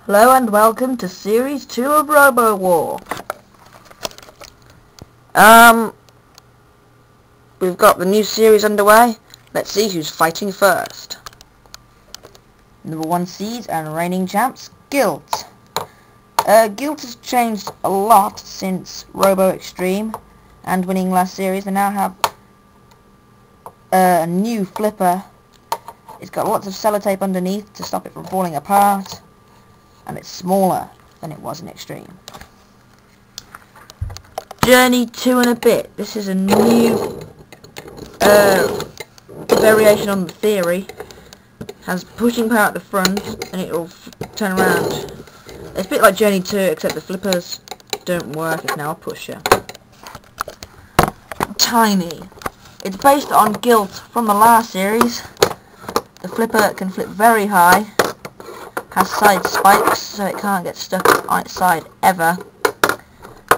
Hello and welcome to Series 2 of Robo War. We've got the new series underway. Let's see who's fighting first. Number 1 seeds and reigning champs, G.U.I.L.T. G.U.I.L.T has changed a lot since Robo Extreme and winning last series. They now have a new flipper. It's got lots of sellotape underneath to stop it from falling apart, and it's smaller than it was in Extreme. Journey 2 and a bit. This is a new variation on the theory. Has pushing power at the front and it will turn around. It's a bit like Journey 2 except the flippers don't work. It's now a pusher. Tiny. It's based on G.U.I.L.T from the last series. The flipper can flip very high. Has side spikes so it can't get stuck on its side ever.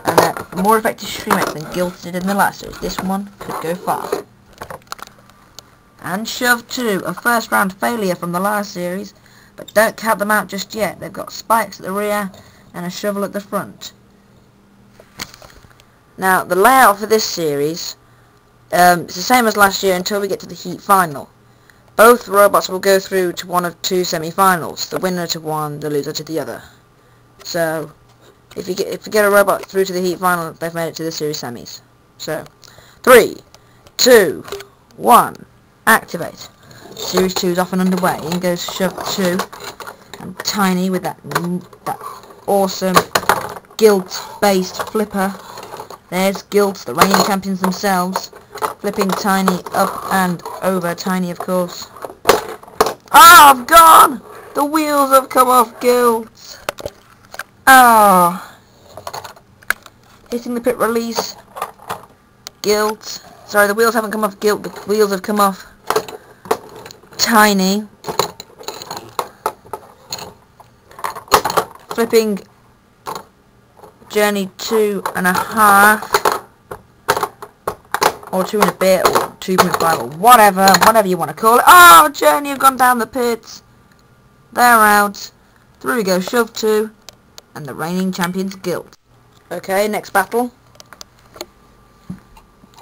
And a more effective streamer than G.U.I.L.T did in the last series. This one could go far. And Shuv 2, a first round failure from the last series, but don't count them out just yet. They've got spikes at the rear and a shovel at the front. Now the layout for this series, it's the same as last year until we get to the heat final. Both robots will go through to one of 2 semi-finals, the winner to one, the loser to the other. So if you get a robot through to the heat final, they've made it to the series semis. So 3, 2, 1. Activate. Series 2 is off and underway. In goes Shuv 2. And Tiny with that awesome G.U.I.L.T based flipper. There's G.U.I.L.T, the reigning champions themselves. Flipping Tiny up and over. Tiny, of course. Ah, I've gone! The wheels have come off G.U.I.L.T. Ah. Hitting the pit release. G.U.I.L.T. Sorry, the wheels haven't come off G.U.I.L.T. The wheels have come off Tiny. Flipping Journey 2.5. Or 2 and a bit, or 2.5, or whatever you want to call it. Oh, Journey have gone down the pits. They're out. Through we go, Shuv 2, and the reigning champions G.U.I.L.T. Okay, next battle.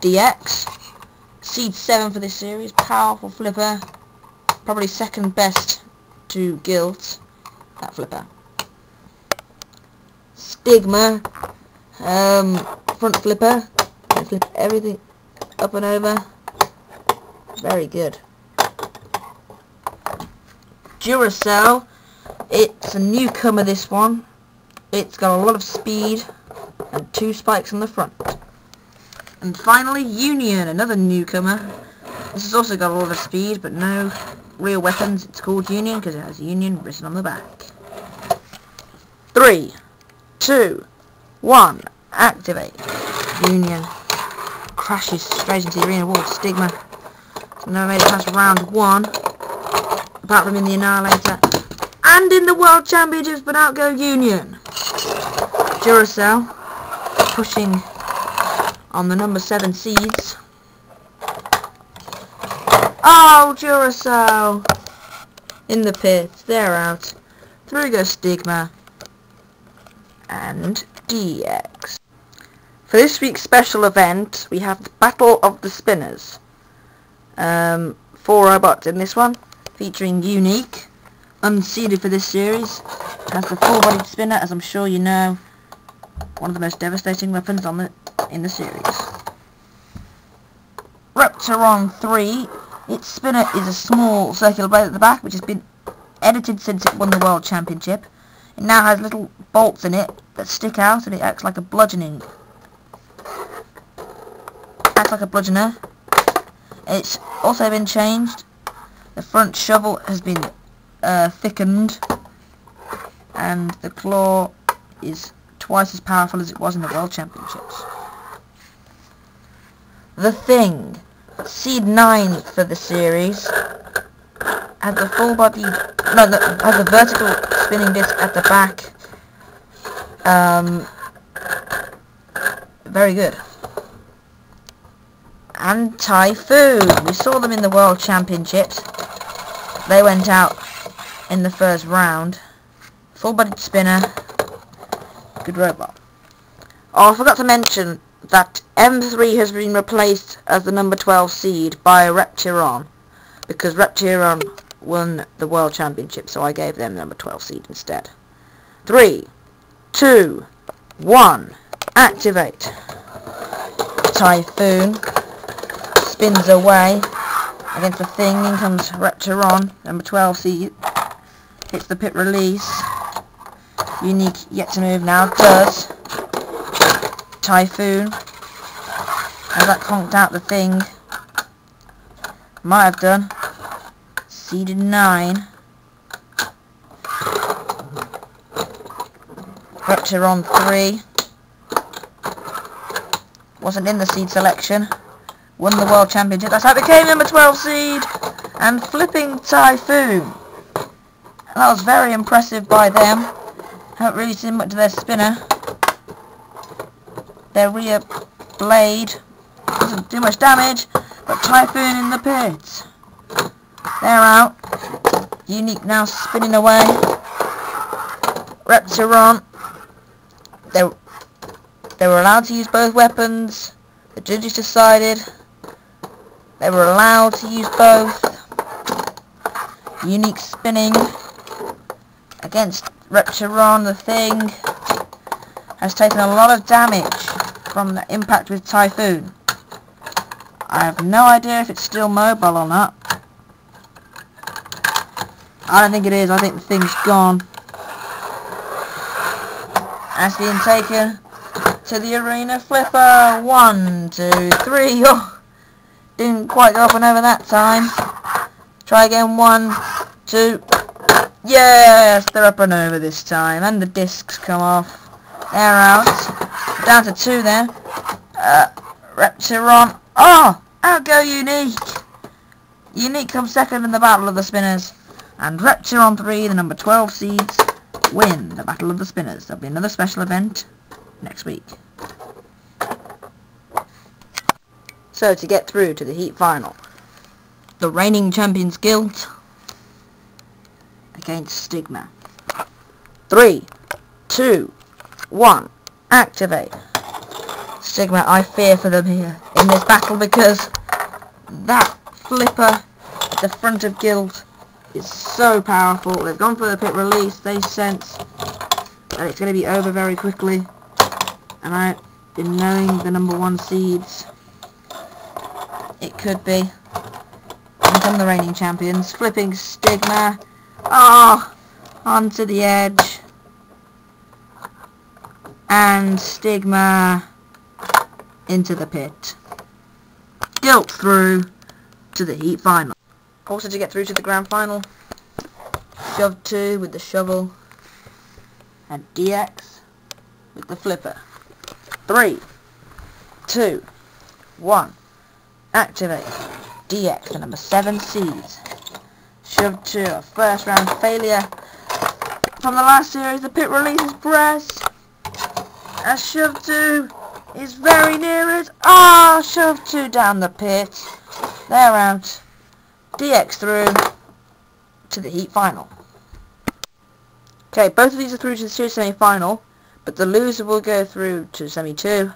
DX. Seed 7 for this series. Powerful flipper. Probably second best to G.U.I.L.T. That flipper. Stigma. Front flipper. Can flip everything up and over. Very good. Duracell. It's a newcomer, this one. It's got a lot of speed and 2 spikes on the front. And finally, Union, another newcomer. This has also got a lot of speed but no real weapons. It's called Union because it has Union written on the back. 3, 2, 1. Activate. Union crashes straight into the arena wall. Stigma. So never made it past round 1. Apart from in the Annihilator. And in the World Championships, but out go Union. Duracell pushing on the number 7 seeds. Oh, Duracell! In the pits. They're out. Through goes Stigma. And DX. For this week's special event, we have the Battle of the Spinners. 4 robots in this one, featuring Unique, unseeded for this series. Has the full-bodied spinner, as I'm sure you know, one of the most devastating weapons in the series. Reptirron 3. Its spinner is a small circular blade at the back, which has been edited since it won the World Championship. It now has little bolts in it that stick out, and it acts like a bludgeoner. It's also been changed. The front shovel has been thickened, and the claw is twice as powerful as it was in the World Championships. The Thing, seed 9 for the series, has a has a vertical spinning disc at the back. Very good. And Typhoon. We saw them in the World Championships. They went out in the first round. full-bodied spinner, good robot. Oh, I forgot to mention that M3 has been replaced as the number 12 seed by Reptirron, because Reptirron won the World Championship, so I gave them number 12 seed instead. 3, 2, 1, activate. Typhoon spins away against the thing, in comes Reptirron, number 12 seed, hits the pit release. Unique yet to move now, does. Typhoon, has that conked out the thing? Might have done. Seeded 9. Reptirron 3. Wasn't in the seed selection. Won the World Championship. That's how it became number 12 seed. And flipping Typhoon. And that was very impressive by them. Haven't really seen much of their spinner. Their rear blade doesn't do much damage, but Typhoon in the pits. They're out. Unique now spinning away. Reptirron. They were allowed to use both weapons. The judges decided they were allowed to use both. Unique spinning against Reptirron. The thing has taken a lot of damage from the impact with Typhoon. I have no idea if it's still mobile or not. I don't think it is. I think the thing's gone. That's being taken to the arena flipper. 1, 2, 3. Oh, didn't quite go up and over that time. Try again. 1, 2. Yes, they're up and over this time. And the discs come off. They're out. Down to 2 then. Reptirron. Oh! Out go Unique! Unique comes second in the Battle of the Spinners. And Reptirron 3, the number 12 seeds, win the Battle of the Spinners. There'll be another special event next week. So, to get through to the heat final, the reigning champions G.U.I.L.T against Stigma. 3, 2, 1, activate. Stigma, I fear for them here in this battle, because that flipper at the front of G.U.I.L.T is so powerful. They've gone for the pit release. They sense that it's going to be over very quickly, and I've been knowing the number 1 seeds. It could be. And come the reigning champions. Flipping Stigma. Oh! Onto the edge. And Stigma into the pit. G.U.I.L.T through to the heat final. Also, to get through to the grand final, Shuv 2 with the shovel, and DX with the flipper. 3, 2, 1, activate. DX, the number 7 seeds. Shuv 2, a first round failure from the last series. The pit release is pressed, as Shuv 2 is very near it. Ah, Shuv 2 down the pit. They're out. DX through to the heat final. Okay, both of these are through to the series semi-final, but the loser will go through to semi-2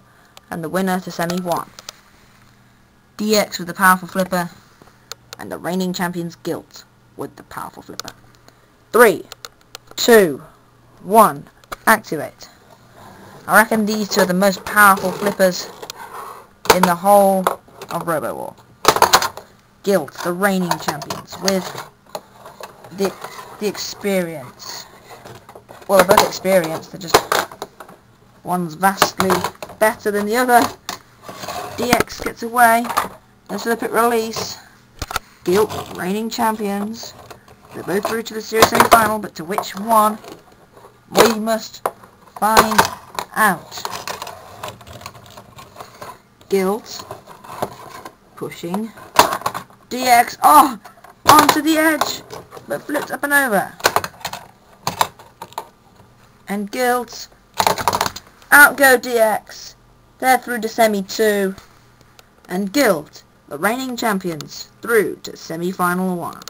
and the winner to semi-1. DX with the powerful flipper and the reigning champions G.U.I.L.T with the powerful flipper. 3, 2, 1, activate. I reckon these two are the most powerful flippers in the whole of Robo War. G.U.I.L.T, the reigning champions, with the experience. Well, they're both experienced, they're just, one's vastly better than the other. DX gets away, goes to the pit release. G.U.I.L.T, reigning champions. They're both through to the series semi-final, but to which one we must find out. G.U.I.L.T pushing. DX, oh, onto the edge, but flipped up and over. And G.U.I.L.T, out go DX. They're through to semi-2. And G.U.I.L.T, the reigning champions, through to semi-final 1.